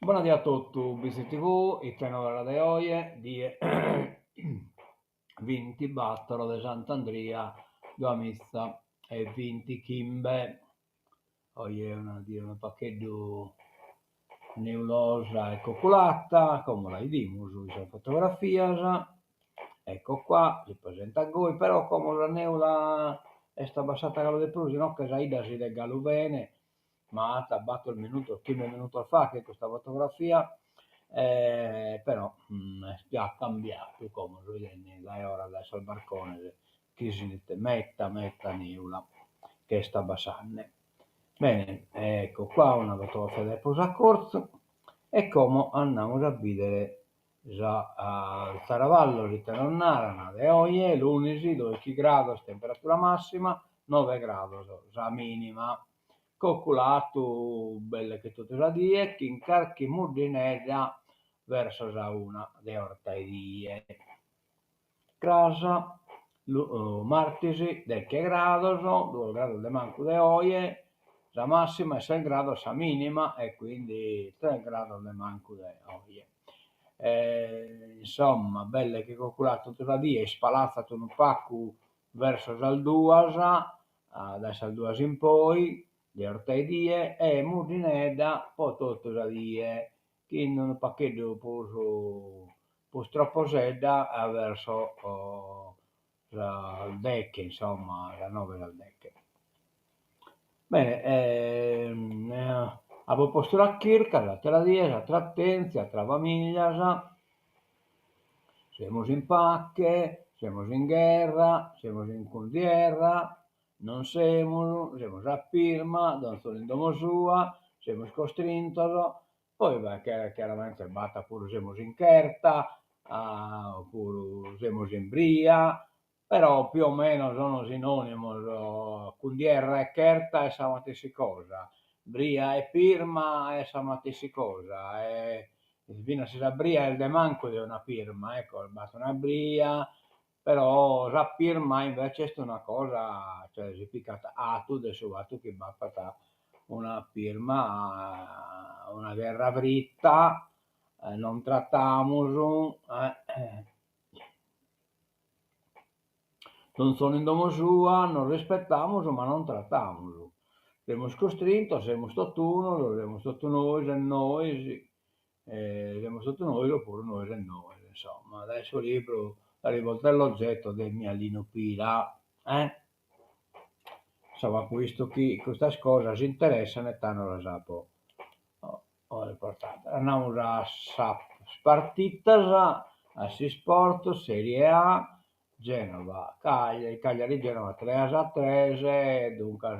Buonasera a tutti, BCTV, il tenore di oggi, di 20 Battolo di Sant'Andrea, due missa e 20 Kimbe. Oggi è una pacchetto neulosa e coccolata, come la vediamo sulle fotografie. Ecco qua, si presenta a voi, però come la neula è sta passata gallo di Prusi, no? Che Saida si regalo bene, ma ha tabbato il minuto, 15 minuti fa che questa fotografia, però è già cambiato, come vedete, da ora adesso al barcone, chi si dice, metta neula, che sta passando. Bene, ecco qua una fotografia del posacorso e come andiamo a vedere già al Saravallo di Teronnara, de oggi, lunedì, 12 gradi, temperatura massima, 9 gradi, già minima. Calcolato belle che tutte le die, che incarchi murdinella verso la una de ortaidie. Casa, martesi, del che grado, 2 gradi de manco de oie, la massima è 6 gradi, la minima e quindi 3 gradi de manco de oie. Insomma, belle che calcolato tutta la dia, spalazzato un pacco verso il 2, adesso il 2 in poi, le orte die e murdineda, poi tutto la die, che non pacchetto troppo sedda verso il deck, insomma, la 9 del deck. Bene, a postura Kirka, la terra diesa, Trattenzia, Travamiglias, siamo in pacche, siamo in guerra, siamo in guerra, non siamo a Pirma, non sono in Domosua, siamo costrintos, poi chiaramente batta pure siamo in Cherta, oppure siamo in Bria, però più o meno sono sinonimo, Cundierra e Cherta è la stessa cosa, Bria e Pirma è la stessa cosa, fino a Bria il de manco di una firma, ecco, basta una Bria, però la firma invece è una cosa, cioè si piccata a tu adesso va tu che basta una firma, una guerra dritta, non trattiamo, non sono in domo sua, non rispettiamo, ma non trattiamo. Siamo costrinti, siamo statuno, siamo sotto noi, se noi, sì. Siamo sotto noi oppure noi se noi, insomma. Adesso il libro arrivo all'oggetto del mio Lino Pira, insomma, questo qui, questa cosa si interessano e tanto la sapo. Ho riportato. Andiamo a Spartitas, a Sport, Serie A, Genova, Cagliari Genova 3-3, dunque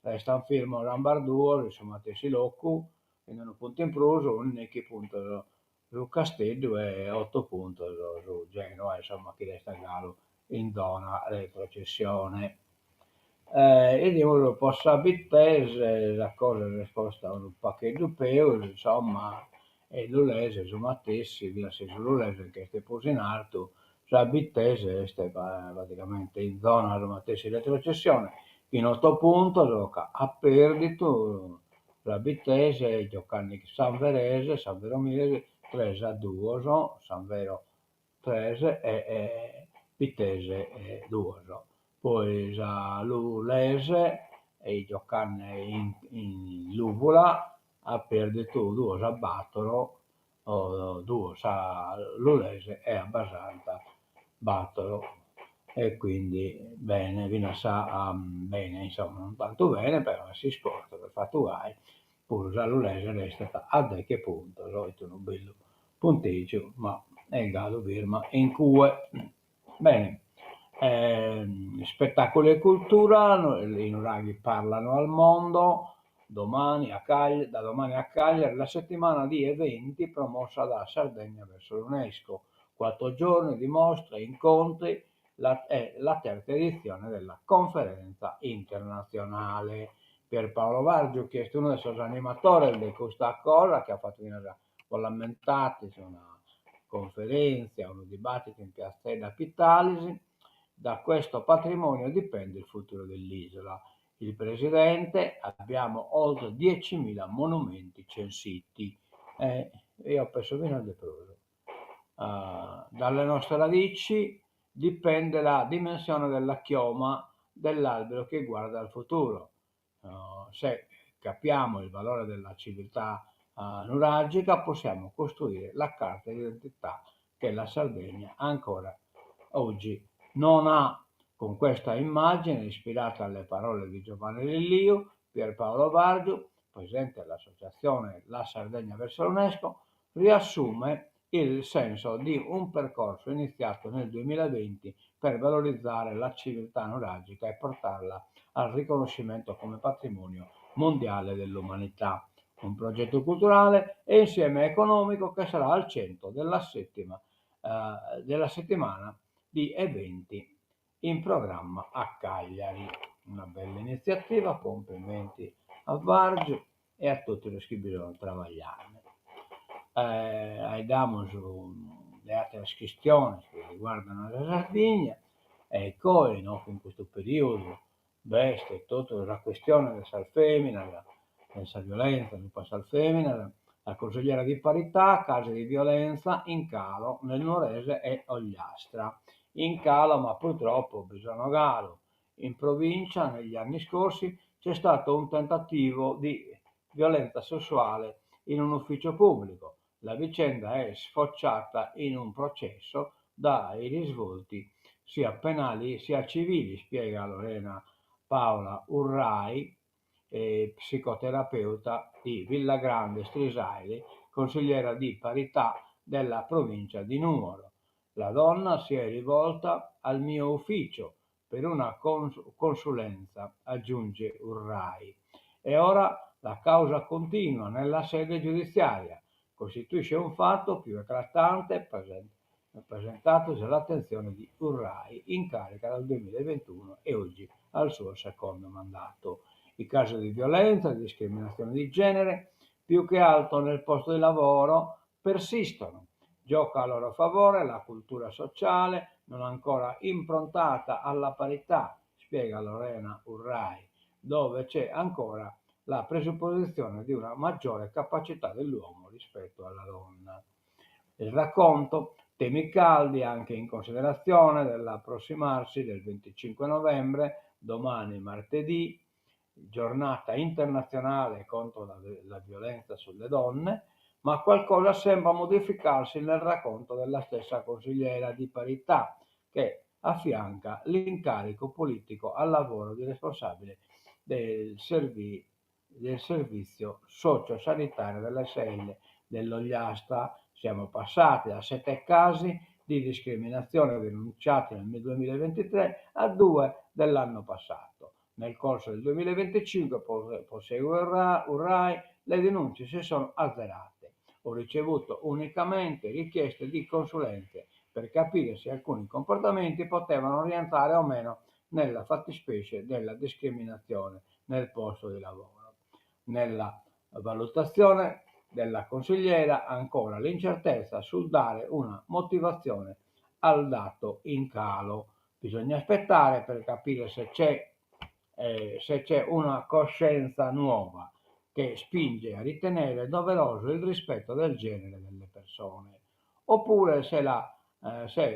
resta fermo Rambarduo, insomma, si locco, quindi un punto in più, un che punto su Castello e 8 punti su Genova, insomma, chi resta a galo in zona retrocessione. E io posso bittese la cosa risposta a un pacchetto peu, insomma, e l'ulese, insomma, tessi, via se l'ulese che stai posto in alto, la bittese stai praticamente in zona, insomma, tessi retrocessione, in 8 punti, gioca a perdito, la bittese, giocando San Verese, San Veromese, 3-2, San Vero 3 e Bittese 2. Poi già l'Ulese e giocando in Luvola ha perduto 2 a Battolo, o 2 a l'Ulese e abbastanza Battolo e quindi bene, fino a bene, insomma, non tanto bene, però si sporta per fatto hai, pure già l'Ulese resta a de che punto, solito un bello punteggio, ma è in grado firma in cue. Bene, spettacolo e cultura, i nuraghi parlano al mondo, da domani a Cagliari la settimana di eventi promossa da Sardegna verso l'UNESCO, 4 giorni di mostre, incontri, è la terza edizione della conferenza internazionale. Pierpaolo Vargio, che è uno dei suoi animatori di questa cosa, che ha fatto venire con lamentati su una conferenza, un dibattito in Piazzetta Pitalisi. Da questo patrimonio dipende il futuro dell'isola. Il presidente, abbiamo oltre 10.000 monumenti censiti, io penso fino al deproso. Dalle nostre radici dipende la dimensione della chioma dell'albero che guarda al futuro. Se capiamo il valore della civiltà nuragica, possiamo costruire la carta di identità che la Sardegna ancora oggi non ha. Con questa immagine, ispirata alle parole di Giovanni Lillio, Pierpaolo Vargiu, presidente dell'associazione La Sardegna verso l'UNESCO, riassume il senso di un percorso iniziato nel 2020 per valorizzare la civiltà nuragica e portarla al riconoscimento come patrimonio mondiale dell'umanità. Un progetto culturale e insieme economico che sarà al centro della settimana di eventi in programma a Cagliari. Una bella iniziativa, complimenti a Vargio e a tutti los che bisogna lavorare. Andiamo sulle altre questioni che riguardano la Sardegna, ecco, in questo periodo veste tutta la questione del Salfemina, della violenza del Salfemina, la consigliera di parità, casi di violenza in calo nel Nuorese e Ogliastra. In calo, ma purtroppo Bisonogalo. In provincia negli anni scorsi c'è stato un tentativo di violenza sessuale in un ufficio pubblico. La vicenda è sfociata in un processo dai risvolti sia penali sia civili, spiega Lorena Paola Urrai, psicoterapeuta di Villagrande Strisaili, consigliera di parità della provincia di Nuoro. La donna si è rivolta al mio ufficio per una consulenza, aggiunge Urrai, e ora la causa continua nella sede giudiziaria. Costituisce un fatto più eclatante presentatosi all'attenzione di Urrai, in carica dal 2021 e oggi al suo secondo mandato. I casi di violenza e discriminazione di genere, più che altro nel posto di lavoro, persistono. Gioca a loro favore la cultura sociale non ancora improntata alla parità, spiega Lorena Urrai, dove c'è ancora la presupposizione di una maggiore capacità dell'uomo rispetto alla donna. Il racconto, temi caldi anche in considerazione dell'approssimarsi del 25 novembre, domani martedì, giornata internazionale contro la violenza sulle donne, ma qualcosa sembra modificarsi nel racconto della stessa consigliera di parità che affianca l'incarico politico al lavoro di responsabile del servizio sociosanitario dell'SL dell'Ogliastra. Siamo passati da 7 casi di discriminazione denunciati nel 2023 a 2 dell'anno passato. Nel corso del 2025, prosegue Urrai, le denunce si sono azzerate. Ho ricevuto unicamente richieste di consulenze per capire se alcuni comportamenti potevano rientrare o meno nella fattispecie della discriminazione nel posto di lavoro. Nella valutazione della consigliera ancora l'incertezza sul dare una motivazione al dato in calo. Bisogna aspettare per capire se c'è una coscienza nuova che spinge a ritenere doveroso il rispetto del genere delle persone, oppure se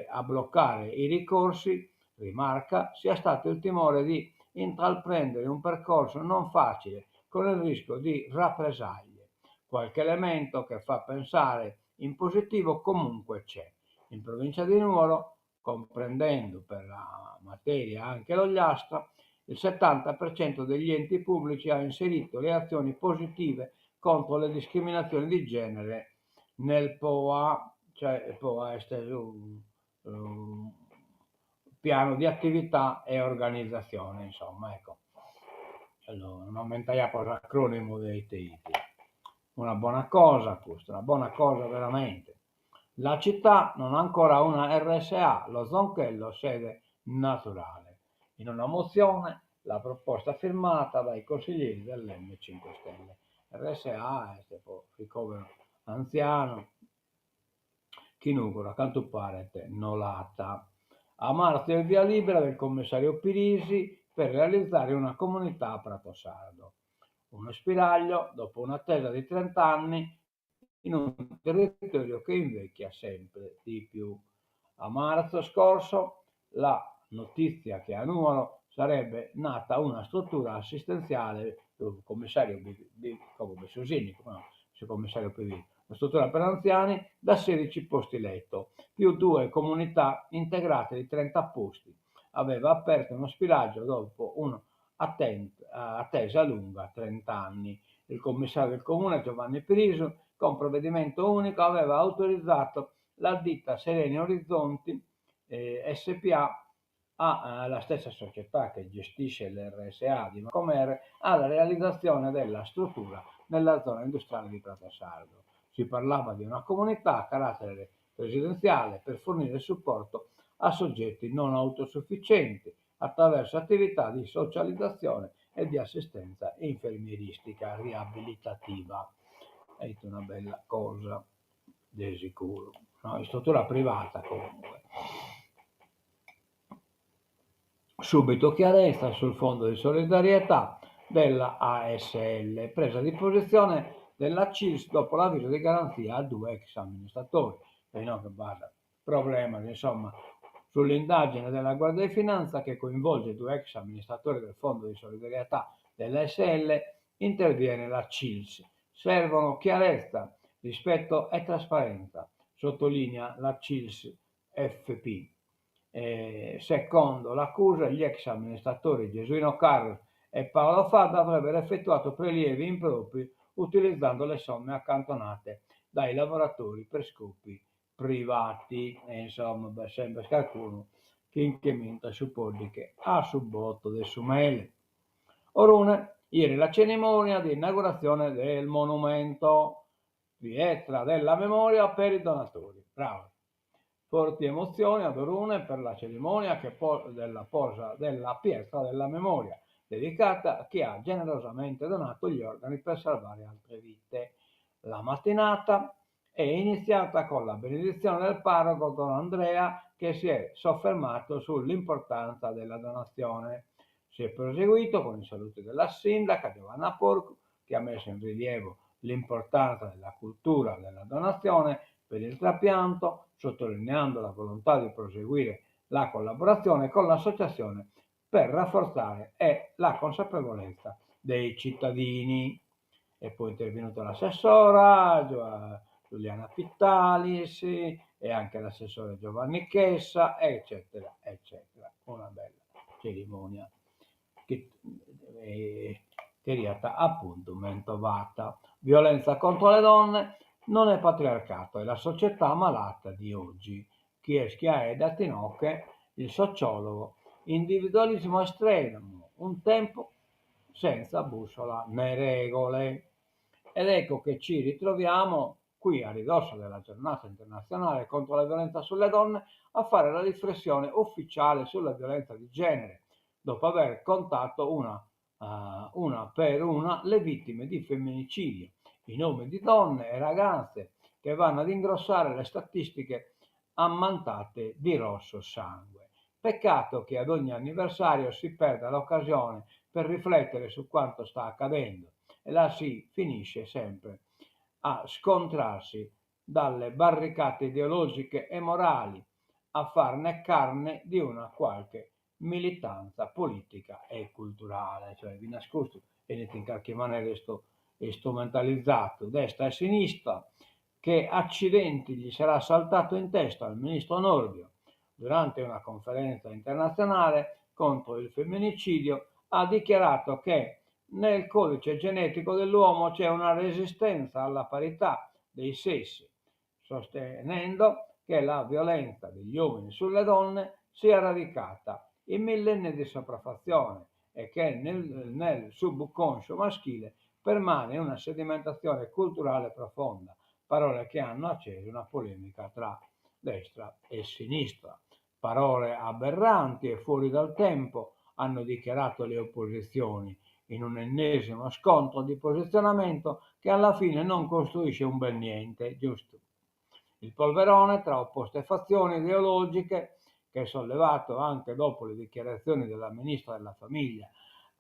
a bloccare i ricorsi, rimarca, sia stato il timore di intraprendere un percorso non facile con il rischio di rappresaglie. Qualche elemento che fa pensare in positivo comunque c'è. In provincia di Nuoro, comprendendo per la materia anche l'Ogliastra, il 70% degli enti pubblici ha inserito le azioni positive contro le discriminazioni di genere nel POA, cioè il POA è un piano di attività e organizzazione, insomma, ecco. Allora, non mentaiamo l'acronimo dei TIT. Una buona cosa questa, una buona cosa veramente. La città non ha ancora una RSA, lo Zonchello sede naturale. In una mozione la proposta firmata dai consiglieri dell'M5 Stelle. RSA è tipo ricovero anziano, chi nugura, canto parete, nolata. A marzo il via libera del commissario Pirisi per realizzare una comunità a Pratosardo. Uno spiraglio, dopo un'attesa di 30 anni, in un territorio che invecchia sempre di più. A marzo scorso la notizia che a Nuoro sarebbe nata una struttura assistenziale, il commissario come Besosini, il commissario PV, una struttura per anziani da 16 posti letto, più 2 comunità integrate di 30 posti. Aveva aperto uno spilaggio dopo un'attesa lunga, 30 anni. Il commissario del comune Giovanni Pirisu, con provvedimento unico, aveva autorizzato la ditta Sereni Orizzonti SPA, la stessa società che gestisce l'RSA di Macomer, alla realizzazione della struttura nella zona industriale di Pratosardo. Si parlava di una comunità a carattere residenziale per fornire supporto a soggetti non autosufficienti attraverso attività di socializzazione e di assistenza infermieristica riabilitativa. È una bella cosa, di sicuro. No? In struttura privata comunque. Subito chiarezza sul fondo di solidarietà della ASL, presa di posizione della CILS dopo l'avviso di garanzia a 2 ex amministratori. E non che basta problema, insomma, sull'indagine della Guardia di Finanza che coinvolge 2 ex amministratori del fondo di solidarietà dell'ASL, interviene la CILS. Servono chiarezza, rispetto e trasparenza, sottolinea la CILS FP. Secondo l'accusa, gli ex amministratori Gesuino Carlos e Paolo Fadda avrebbero effettuato prelievi impropri utilizzando le somme accantonate dai lavoratori per scopi privati. E insomma, sempre qualcuno che incrementa suppone che ha subbotto del Sumele. Orune, ieri la cerimonia di inaugurazione del monumento Pietra della Memoria per i donatori. Bravo. Forti emozioni ad Orune per la cerimonia della posa della Pietra della Memoria, dedicata a chi ha generosamente donato gli organi per salvare altre vite. La mattinata è iniziata con la benedizione del parroco Don Andrea, che si è soffermato sull'importanza della donazione. Si è proseguito con i saluti della sindaca Giovanna Porco, che ha messo in rilievo l'importanza della cultura della donazione per il trapianto, sottolineando la volontà di proseguire la collaborazione con l'associazione per rafforzare la consapevolezza dei cittadini. E poi è intervenuta l'assessora Giuliana Pittalis e anche l'assessore Giovanni Chessa, eccetera, eccetera. Una bella cerimonia che è stata appunto mentovata. Violenza contro le donne non è patriarcato, è la società malata di oggi. Chieskia è da Tinocche, il sociologo. Individualismo estremo, un tempo senza bussola né regole. Ed ecco che ci ritroviamo qui a ridosso della giornata internazionale contro la violenza sulle donne a fare la riflessione ufficiale sulla violenza di genere, dopo aver contato una per una le vittime di femminicidio, i nomi di donne e ragazze che vanno ad ingrossare le statistiche ammantate di rosso sangue. Peccato che ad ogni anniversario si perda l'occasione per riflettere su quanto sta accadendo e là si finisce sempre a scontrarsi dalle barricate ideologiche e morali, a farne carne di una qualche militanza politica e culturale, cioè vi nascosto e in qualche maniera è strumentalizzato destra e sinistra, che accidenti gli sarà saltato in testa al ministro Nordio durante una conferenza internazionale contro il femminicidio, ha dichiarato che nel codice genetico dell'uomo c'è una resistenza alla parità dei sessi, sostenendo che la violenza degli uomini sulle donne sia radicata in millenni di sopraffazione e che nel subconscio maschile permane una sedimentazione culturale profonda, parole che hanno acceso una polemica tra destra e sinistra. Parole aberranti e fuori dal tempo, hanno dichiarato le opposizioni, in un ennesimo scontro di posizionamento che alla fine non costruisce un bel niente, giusto? Il polverone tra opposte fazioni ideologiche, che è sollevato anche dopo le dichiarazioni della ministra della famiglia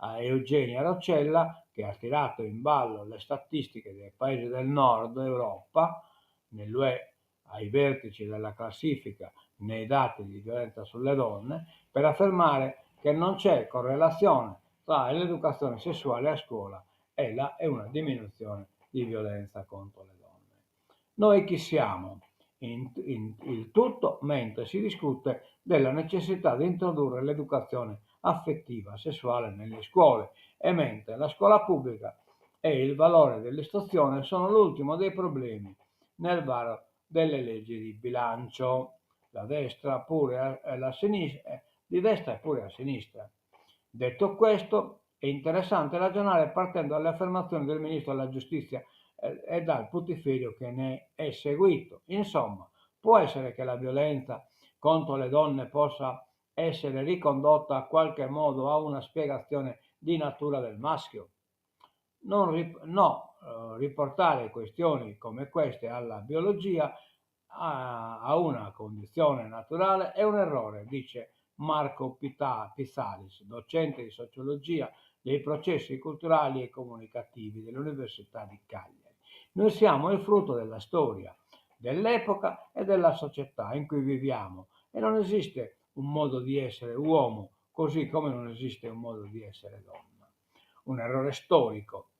a Eugenia Roccella, che ha tirato in ballo le statistiche dei paesi del nord Europa, nell'UE ai vertici della classifica nei dati di violenza sulle donne, per affermare che non c'è correlazione tra l'educazione sessuale a scuola e una diminuzione di violenza contro le donne. Noi chi siamo? Il tutto mentre si discute della necessità di introdurre l'educazione affettiva sessuale nelle scuole e mentre la scuola pubblica e il valore dell'istruzione sono l'ultimo dei problemi nel varo delle leggi di bilancio, la destra pure la sinistra, di destra e pure a sinistra. Detto questo, è interessante ragionare partendo dalle affermazioni del Ministro della Giustizia e dal putiferio che ne è seguito. Insomma, può essere che la violenza contro le donne possa essere ricondotta a qualche modo a una spiegazione di natura del maschio? Riportare questioni come queste alla biologia, a una condizione naturale, è un errore, dice Marco Pizzalis, docente di sociologia dei processi culturali e comunicativi dell'Università di Cagliari. Noi siamo il frutto della storia, dell'epoca e della società in cui viviamo e non esiste un modo di essere uomo così come non esiste un modo di essere donna. Un errore storico.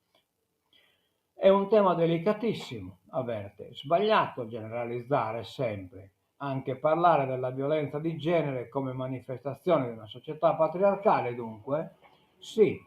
È un tema delicatissimo, avverte, sbagliato generalizzare sempre, anche parlare della violenza di genere come manifestazione di una società patriarcale, dunque, sì,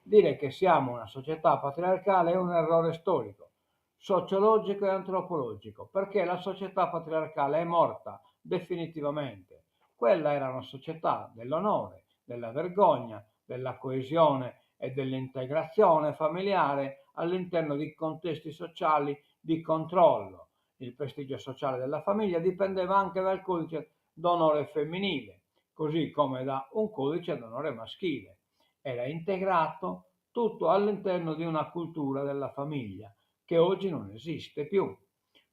dire che siamo una società patriarcale è un errore storico, sociologico e antropologico, perché la società patriarcale è morta definitivamente. Quella era una società dell'onore, della vergogna, della coesione e dell'integrazione familiare all'interno di contesti sociali di controllo. Il prestigio sociale della famiglia dipendeva anche dal codice d'onore femminile, così come da un codice d'onore maschile. Era integrato tutto all'interno di una cultura della famiglia che oggi non esiste più,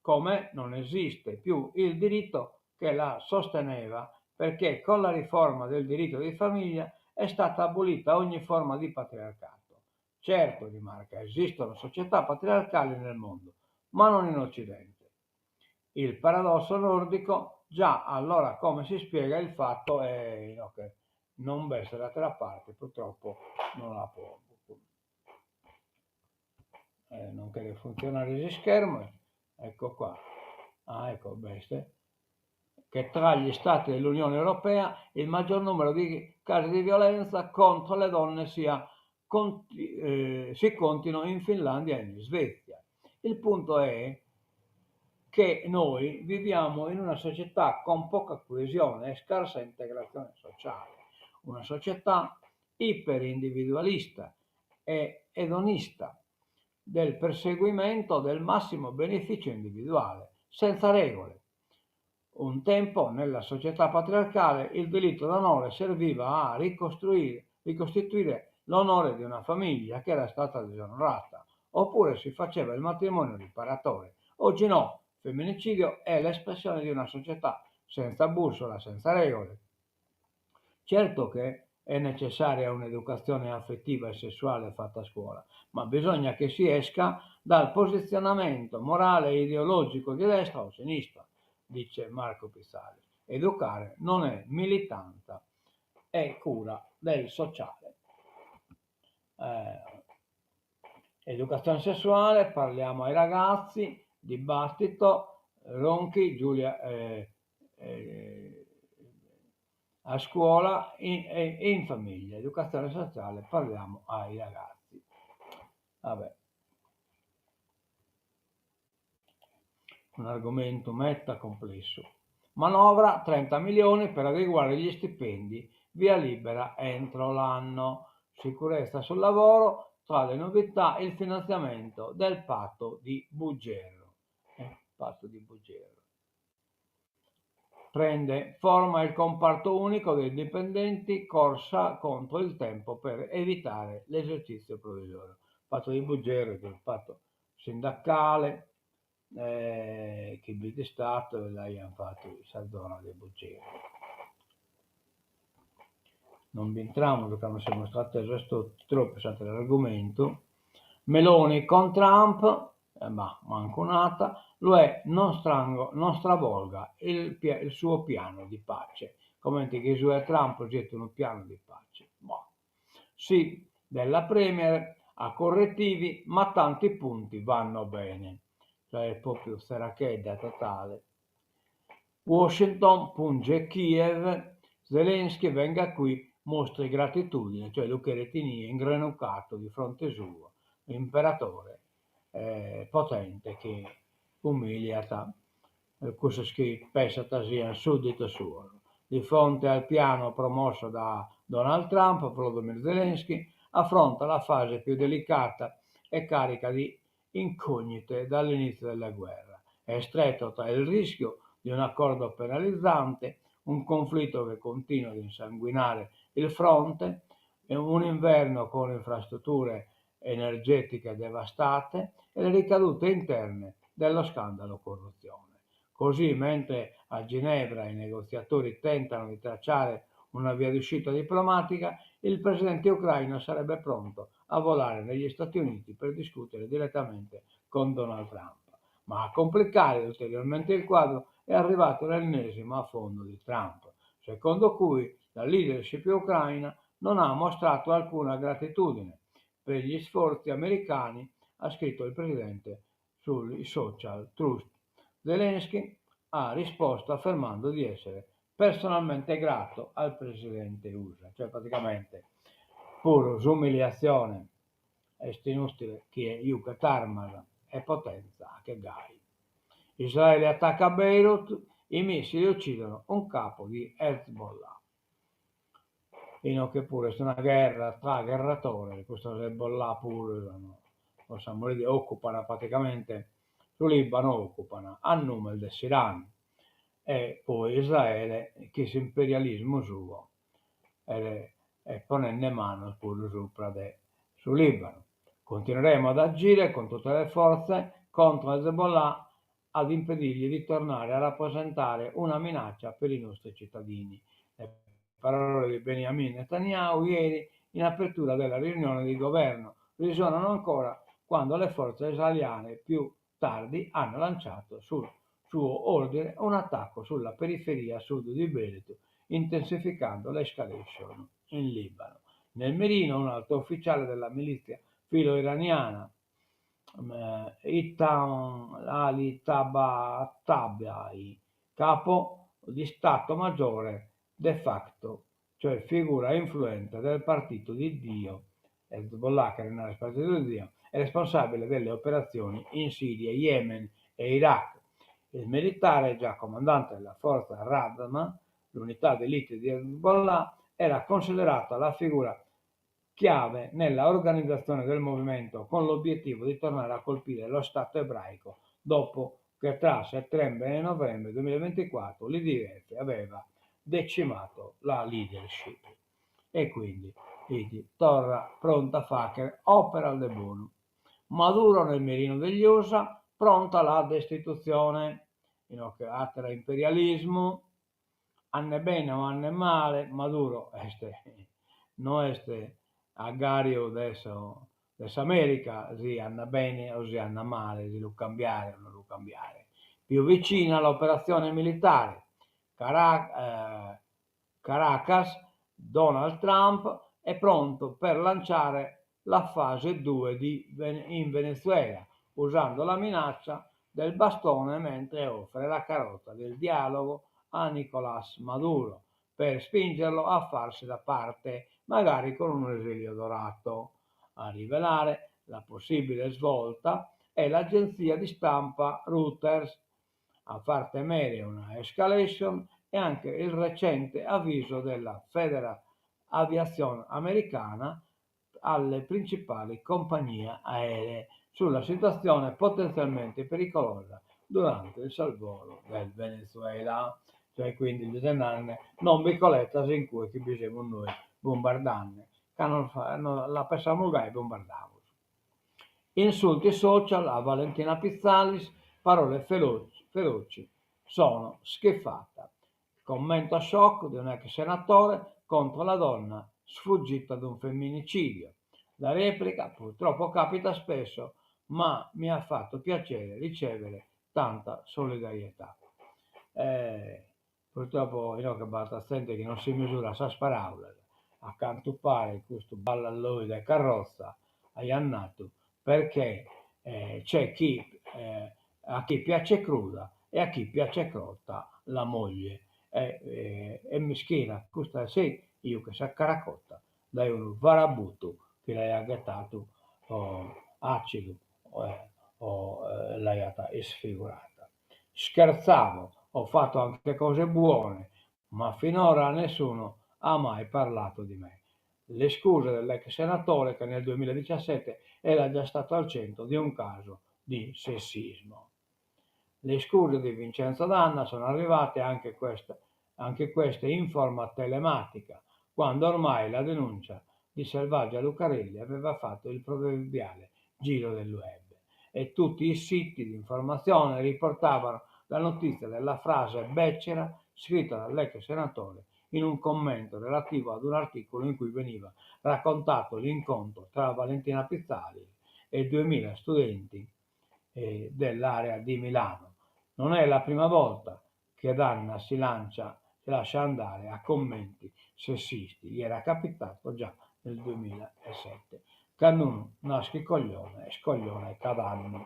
come non esiste più il diritto che la sosteneva, perché con la riforma del diritto di famiglia è stata abolita ogni forma di patriarcato. Certo, rimarca, esistono società patriarcali nel mondo, ma non in Occidente. Il paradosso nordico, già allora come si spiega il fatto è che non versa da altra parte, purtroppo non la può. Non che funzionare di schermo, ecco qua. Ecco, beste che tra gli Stati dell'Unione Europea il maggior numero di casi di violenza contro le donne si contino in Finlandia e in Svezia. Il punto è che noi viviamo in una società con poca coesione e scarsa integrazione sociale, una società iperindividualista e edonista del perseguimento del massimo beneficio individuale, senza regole. Un tempo nella società patriarcale il delitto d'onore serviva a ricostituire l'onore di una famiglia che era stata disonorata, oppure si faceva il matrimonio riparatore. Oggi no, femminicidio è l'espressione di una società senza bussola, senza regole. Certo che è necessaria un'educazione affettiva e sessuale fatta a scuola, ma bisogna che si esca dal posizionamento morale e ideologico di destra o sinistra, dice Marco Pizzali. Educare non è militanza, è cura del sociale. Educazione sessuale, parliamo ai ragazzi, dibattito, Ronchi, Giulia, a scuola e in famiglia. Educazione sociale, parliamo ai ragazzi. Vabbè. Un argomento meta complesso. Manovra 30 milioni per adeguare gli stipendi, via libera entro l'anno. Sicurezza sul lavoro, tra le novità il finanziamento del patto di Buggero. Patto di Buggero. Prende forma il comparto unico dei dipendenti, corsa contro il tempo per evitare l'esercizio provvisorio. Patto di Buggero, che è il patto sindacale, che di Stato e l'abbiamo fatto il Sardona del Buggero. non vi entriamo perché non siamo stati troppo pesante l'argomento. Meloni con Trump, ma manco nata, l'UE non stravolga il suo piano di pace. Commenti che su Trump progetto un piano di pace. Boh. Sì, della Premier a correttivi, ma tanti punti vanno bene. Cioè è proprio serachedda totale. Washington punge Kiev, Zelensky venga qui, mostri gratitudine, cioè Luca Retini è ingrenucato di fronte suo, l'imperatore potente che umiliata, questo che pensa sia suddito suo. Di fronte al piano promosso da Donald Trump, Volodymyr Zelensky affronta la fase più delicata e carica di incognite dall'inizio della guerra. È stretto tra il rischio di un accordo penalizzante, un conflitto che continua ad insanguinare il fronte, un inverno con infrastrutture energetiche devastate e le ricadute interne dello scandalo corruzione. Così, mentre a Ginevra i negoziatori tentano di tracciare una via d'uscita diplomatica, il presidente ucraino sarebbe pronto a volare negli Stati Uniti per discutere direttamente con Donald Trump. Ma a complicare ulteriormente il quadro è arrivato l'ennesimo affondo di Trump, secondo cui la leadership ucraina non ha mostrato alcuna gratitudine per gli sforzi americani, ha scritto il presidente sui social Truth. Zelensky ha risposto affermando di essere personalmente grato al presidente USA, cioè praticamente puro umiliazione este inutile che Yuka Tarmar è potenza che Gai. Israele attacca Beirut, i missili uccidono un capo di Hezbollah. Che pure è una guerra tra guerratori, questo Hezbollah pure, no? Possiamo dire, occupano praticamente, sul Libano occupano a nome dell'Iran e poi Israele, che è imperialismo suo, e ponendo mano pure sul Libano. Continueremo ad agire con tutte le forze contro Hezbollah ad impedirgli di tornare a rappresentare una minaccia per i nostri cittadini. Le parole di Benjamin Netanyahu ieri in apertura della riunione di governo risuonano ancora quando le forze israeliane più tardi hanno lanciato sul suo ordine un attacco sulla periferia sud di Beirut, intensificando l'escalation in Libano. Nel mirino un alto ufficiale della milizia filo-iraniana, Itam Ali Tabatabai, capo di Stato Maggiore de facto, cioè figura influente del partito di Dio, Hezbollah, che non è il partito di Dio, è responsabile delle operazioni in Siria, Yemen e Iraq. Il militare, già comandante della forza Radma, l'unità d'élite di Hezbollah, era considerata la figura chiave nella organizzazione del movimento con l'obiettivo di tornare a colpire lo Stato ebraico dopo che tra settembre e novembre 2024 l'IDF aveva decimato la leadership. E quindi torna pronta Faker, opera al debuno. Maduro nel mirino degli USA, pronta la destituzione, atera imperialismo, anne bene o anne male, Maduro non este agario adesso America, si anna bene o si anna male, si lo cambiare o non lo cambiare. Più vicina all'operazione militare, Caracas, Donald Trump è pronto per lanciare la fase 2 in Venezuela, usando la minaccia del bastone mentre offre la carota del dialogo a Nicolás Maduro per spingerlo a farsi da parte, magari con un esilio dorato. A rivelare la possibile svolta è l'agenzia di stampa Reuters. A far temere una escalation e anche il recente avviso della Federal Aviation americana alle principali compagnie aeree sulla situazione potenzialmente pericolosa durante il salvolo del Venezuela, cioè quindi bisogna non bicolettas in cui bisogna noi bombardare, che non la pensiamo mai bombardiamo. Insulti social a Valentina Pizzalis, parole feroci, sono schifata. commento shock di un ex senatore contro la donna sfuggita da un femminicidio. La replica purtroppo capita spesso, ma mi ha fatto piacere ricevere tanta solidarietà. Purtroppo io che basta sente che non si misura sa sparare a cantupare questo balla a lui da carrozza a Iannatu, perché c'è chi a chi piace cruda e a chi piace cotta la moglie è meschina, questa sì, io che sa caracotta dai un varabuto che l'hai aggattato acido l'hai sfigurata. Scherzavo, ho fatto anche cose buone, ma finora nessuno ha mai parlato di me. Le scuse dell'ex senatore che nel 2017 era già stato al centro di un caso di sessismo. Le scuse di Vincenzo Danna sono arrivate anche queste in forma telematica, quando ormai la denuncia di Selvaggia Lucarelli aveva fatto il proverbiale giro del web e tutti i siti di informazione riportavano la notizia della frase becera scritta dall'ex senatore in un commento relativo ad un articolo in cui veniva raccontato l'incontro tra Valentina Pizzali e 2000 studenti dell'area di Milano. Non è la prima volta che Danna si lascia andare a commenti sessisti, gli era capitato già nel 2007. Cannun nasce coglione e scoglione cavanno.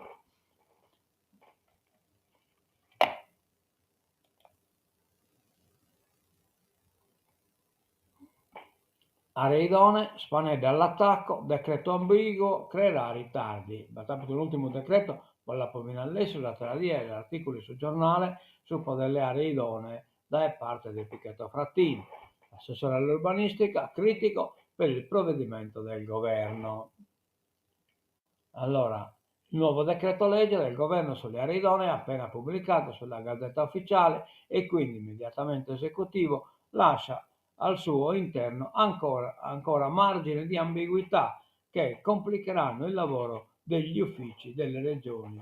Areidone, Spanetta all'attacco, decreto ambiguo, creerà ritardi. L'ultimo decreto la Povinallese, la Tradia e gli articoli sul giornale sul potere delle aree idonee da parte del Pichetto Frattini. L'assessore all'urbanistica, critico per il provvedimento del governo. Allora, il nuovo decreto legge del governo sulle aree idonee appena pubblicato sulla Gazzetta Ufficiale e quindi immediatamente esecutivo lascia al suo interno ancora margini di ambiguità che complicheranno il lavoro degli uffici delle regioni,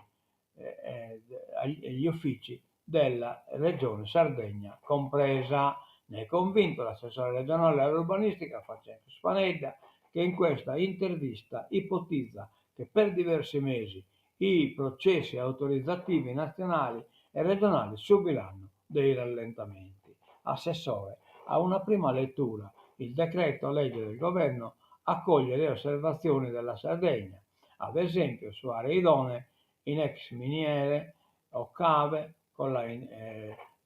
gli uffici della regione Sardegna compresa. Ne è convinto l'assessore regionale all'urbanistica Francesco Spanedda, che in questa intervista ipotizza che per diversi mesi i processi autorizzativi nazionali e regionali subiranno dei rallentamenti. Assessore, a una prima lettura il decreto legge del governo accoglie le osservazioni della Sardegna, ad esempio su aree idonee in ex miniere o cave con la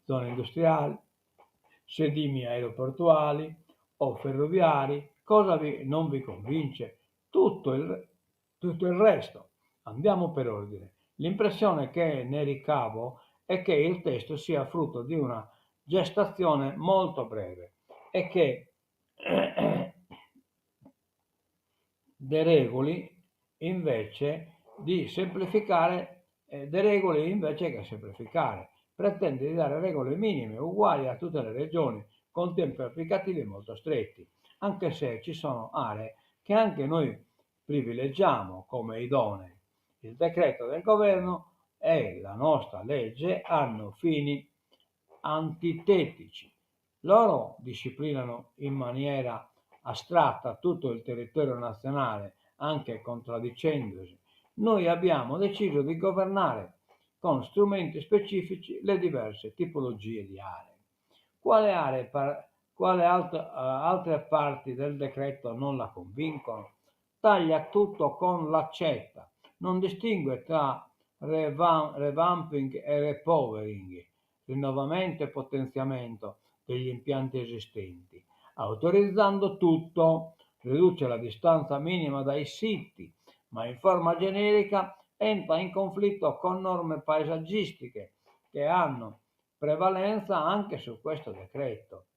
zone industriali, sedimi aeroportuali o ferroviari. Cosa non vi convince? Tutto il resto. Andiamo per ordine. L'impressione che ne ricavo è che il testo sia frutto di una gestazione molto breve e che deregoli invece che semplificare, pretende di dare regole minime uguali a tutte le regioni con tempi applicativi molto stretti, anche se ci sono aree che anche noi privilegiamo come idonee. Il decreto del governo e la nostra legge hanno fini antitetici. Loro disciplinano in maniera astratta tutto il territorio nazionale, anche contraddicendosi. Noi abbiamo deciso di governare con strumenti specifici le diverse tipologie di aree. Altre parti del decreto non la convincono? Taglia tutto con l'accetta, non distingue tra revamping e repowering, rinnovamento e potenziamento degli impianti esistenti. Autorizzando tutto, riduce la distanza minima dai siti, ma in forma generica entra in conflitto con norme paesaggistiche che hanno prevalenza anche su questo decreto.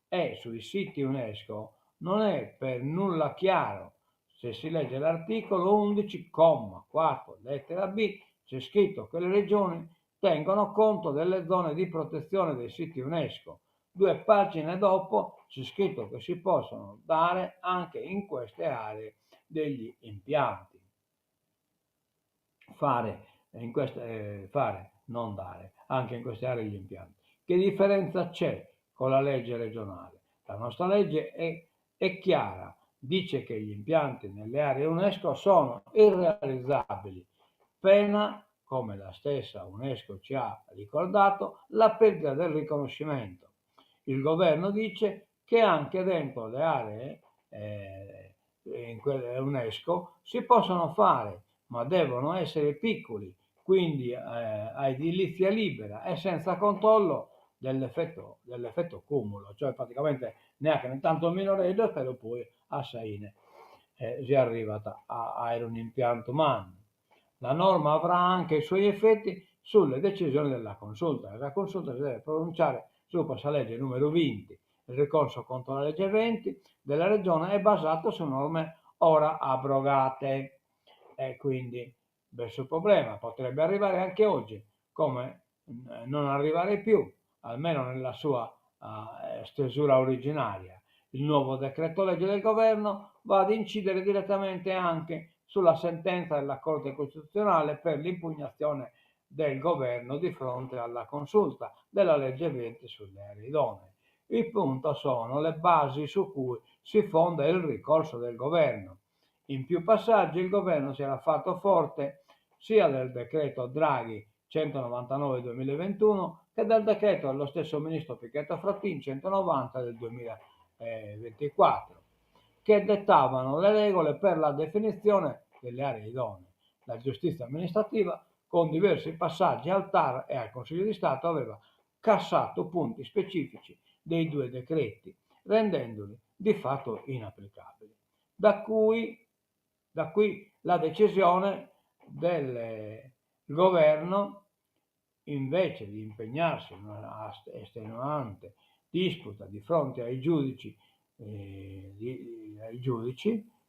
E sui siti UNESCO non è per nulla chiaro. Se si legge l'articolo 11,4 lettera B, c'è scritto che le regioni tengono conto delle zone di protezione dei siti UNESCO. 2 pagine dopo c'è scritto che si possono dare anche in queste aree degli impianti. Non dare, anche in queste aree degli impianti. Che differenza c'è con la legge regionale. La nostra legge è chiara, dice che gli impianti nelle aree UNESCO sono irrealizzabili, pena, come la stessa UNESCO ci ha ricordato, la perdita del riconoscimento. Il governo dice che anche dentro le aree in quelle UNESCO si possono fare, ma devono essere piccoli, quindi a edilizia libera e senza controllo dell'effetto cumulo, cioè praticamente neanche né tanto minoreggio, però poi a Saine si è arrivata a un impianto umano. La norma avrà anche i suoi effetti sulle decisioni della consulta. La consulta si deve pronunciare su legge numero 20. Il ricorso contro la legge 20 della regione è basato su norme ora abrogate e quindi verso il problema potrebbe arrivare anche oggi, come non arrivare più, almeno nella sua stesura originaria. Il nuovo decreto legge del governo va ad incidere direttamente anche sulla sentenza della Corte Costituzionale per l'impugnazione del governo di fronte alla consulta della legge 20 sulle aree idonee. Il punto sono le basi su cui si fonda il ricorso del governo. In più passaggi il governo si era fatto forte sia del decreto Draghi 199-2021 che del decreto dello stesso ministro Pichetto Fratin 190 del 2024, che dettavano le regole per la definizione delle aree idonee. La giustizia amministrativa, con diversi passaggi al TAR e al Consiglio di Stato, aveva cassato punti specifici dei due decreti, rendendoli di fatto inapplicabili. Da qui la decisione del governo, invece di impegnarsi in una estenuante disputa di fronte ai giudici,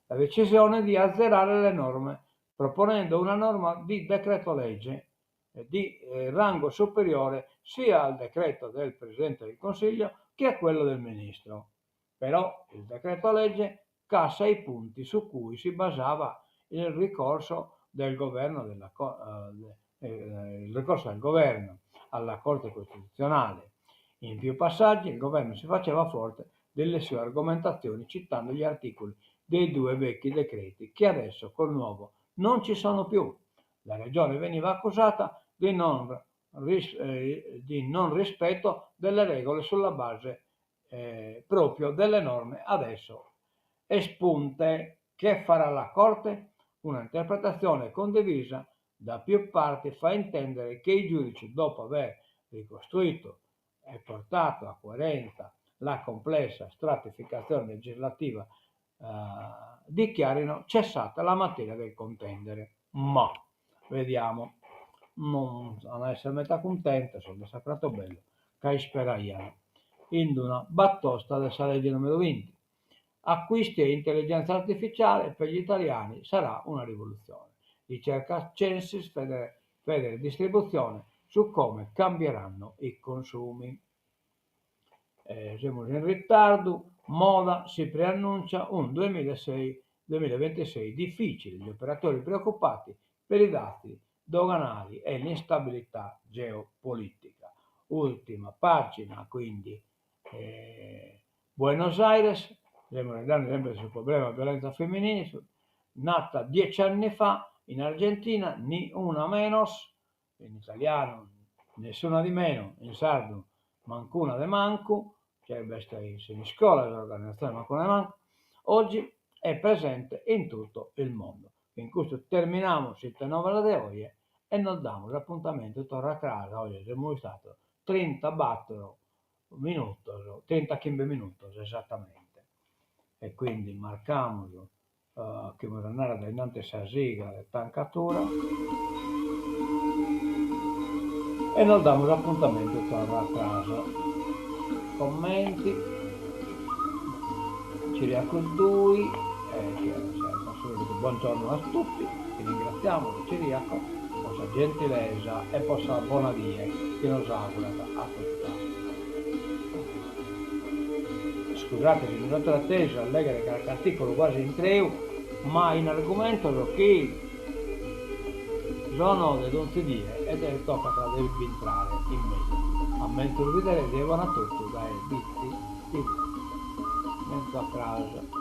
la decisione di azzerare le norme, proponendo una norma di decreto legge di rango superiore sia al decreto del Presidente del Consiglio che a quello del Ministro. Però il decreto legge cassa i punti su cui si basava il ricorso del governo, il ricorso del governo alla Corte Costituzionale. In più passaggi il governo si faceva forte delle sue argomentazioni citando gli articoli dei due vecchi decreti che adesso col nuovo non ci sono più. La regione veniva accusata di non rispetto delle regole sulla base proprio delle norme adesso espunte. Che farà la Corte? Una interpretazione condivisa da più parti fa intendere che i giudici, dopo aver ricostruito e portato a coerenza la complessa stratificazione legislativa, dichiarino cessata la materia del contendere. Ma vediamo, non essere metà contenta, sono sacrato bello, che speraiano in una battosta della legge numero 20. Acquisti e intelligenza artificiale per gli italiani sarà una rivoluzione. Ricerca Censis, Federe Distribuzione su come cambieranno i consumi. Siamo in ritardo, moda si preannuncia un 2026 difficile, gli operatori preoccupati per i dati doganali e l'instabilità geopolitica. Ultima pagina, quindi Buenos Aires, dando sempre sul problema della violenza femminile, nata 10 anni fa in Argentina, ni una menos, in italiano nessuna di meno, in sardo mancuna de manco, cioè se in scuola l'organizzazione mancuna de manco, oggi è presente in tutto il mondo. In questo terminiamo il tenore di oggi e non diamo l'appuntamento torna a casa. Oggi siamo stati 30 minutos esattamente, e quindi marcamos che mi andare davanti a siga di tancatura e non diamo l'appuntamento torna a casa. Commenti Ciriaco 2 buongiorno a tutti, vi ringraziamo Ciriaco, possa gentilezza e possa buona via che nos augura a tutti. Scusate se non ho atteso a leggere qualche articolo quasi in treu, ma in argomento che sono di non si dire e tocca tra di entrare in meglio. A me turbidere devono a tutto, dai, bitti, bitti, mezza frase.